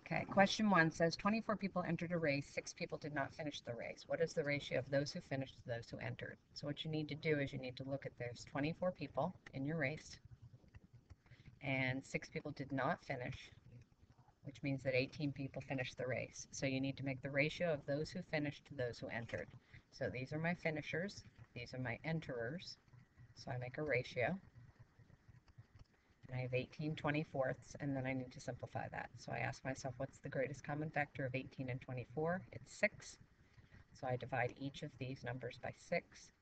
Okay, question 1 says 24 people entered a race, 6 people did not finish the race. What is the ratio of those who finished to those who entered? So what you need to do is you need to look at there's 24 people in your race, and 6 people did not finish, which means that 18 people finished the race. So you need to make the ratio of those who finished to those who entered. So these are my finishers, these are my enterers, so I make a ratio. And I have 18 24ths, and then I need to simplify that. So I ask myself, what's the greatest common factor of 18 and 24? It's 6. So I divide each of these numbers by 6,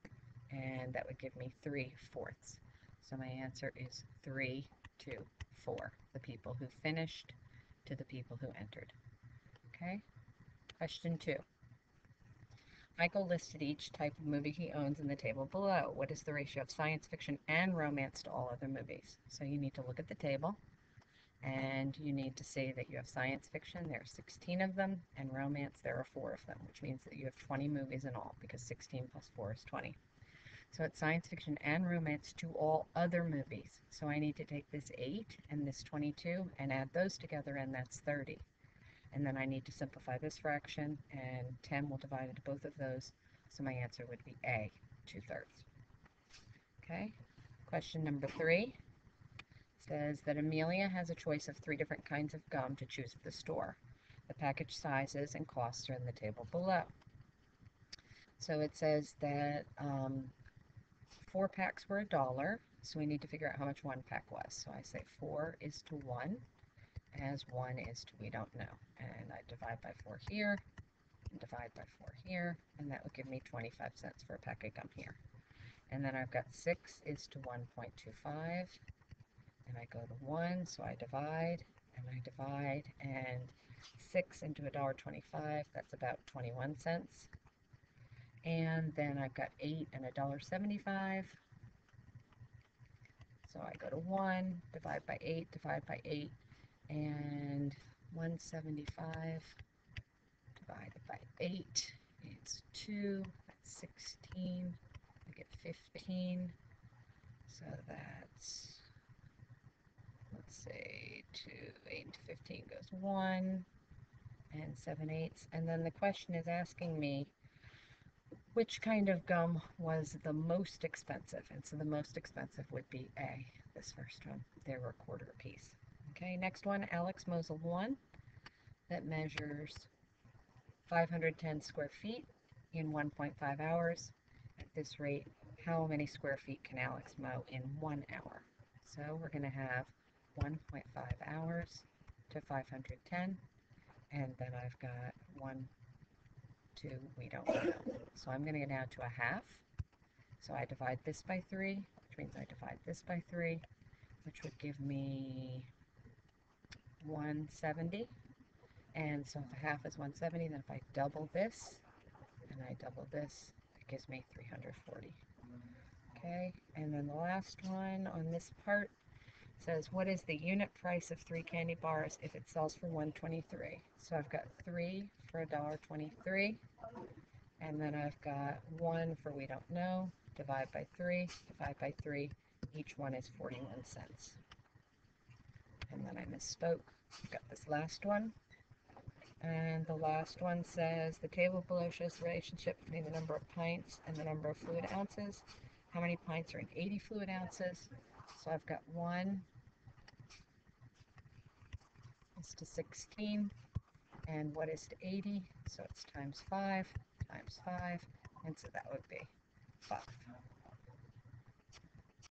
and that would give me 3/4. So my answer is 3 to 4, the people who finished to the people who entered. Okay? Question 2. Michael listed each type of movie he owns in the table below. What is the ratio of science fiction and romance to all other movies? So you need to look at the table, and you need to say that you have science fiction, there are 16 of them, and romance, there are 4 of them, which means that you have 20 movies in all, because 16 plus 4 is 20. So it's science fiction and romance to all other movies. So I need to take this 8 and this 22 and add those together, and that's 30. And then I need to simplify this fraction, and 10 will divide into both of those, so my answer would be A, 2/3. Okay, question number 3 says that Amelia has a choice of 3 different kinds of gum to choose at the store. The package sizes and costs are in the table below. So it says that 4 packs were $1, so we need to figure out how much 1 pack was. So I say 4 is to 1, as 1 is to we don't know. And I divide by 4 here, and divide by 4 here, and that would give me 25 cents for a pack of gum here. And then I've got 6 is to 1.25, and I go to 1, so I divide, and 6 into $1.25, that's about 21 cents. And then I've got 8 and $1.75, so I go to 1, divide by 8, and 175 divided by 8, it's 2, that's 16, I get 15, so that's, let's say, 2, 8 to 15 goes 1, and 7/8, and then the question is asking me which kind of gum was the most expensive, and so the most expensive would be A, this first one. They were a quarter a piece. Okay, next one, Alex Mosul 1, that measures 510 square feet in 1.5 hours. At this rate, how many square feet can Alex mow in 1 hour? So we're going to have 1.5 hours to 510, and then I've got 1, 2, we don't know. So I'm going to get down to a half. So I divide this by 3, which means I divide this by 3, which would give me 170. And so if a half is 170, then if I double this and I double this, it gives me 340. Okay, and then the last one on this part says, what is the unit price of 3 candy bars if it sells for $1.23? So I've got 3 for $1.23, and then I've got 1 for we don't know, divide by 3, each one is 41 cents. And then I misspoke, I've got this last one. And the last one says, the table below shows the relationship between the number of pints and the number of fluid ounces. How many pints are in 80 fluid ounces? So I've got 1 is to 16, and what is to 80? So it's times 5, and so that would be 5.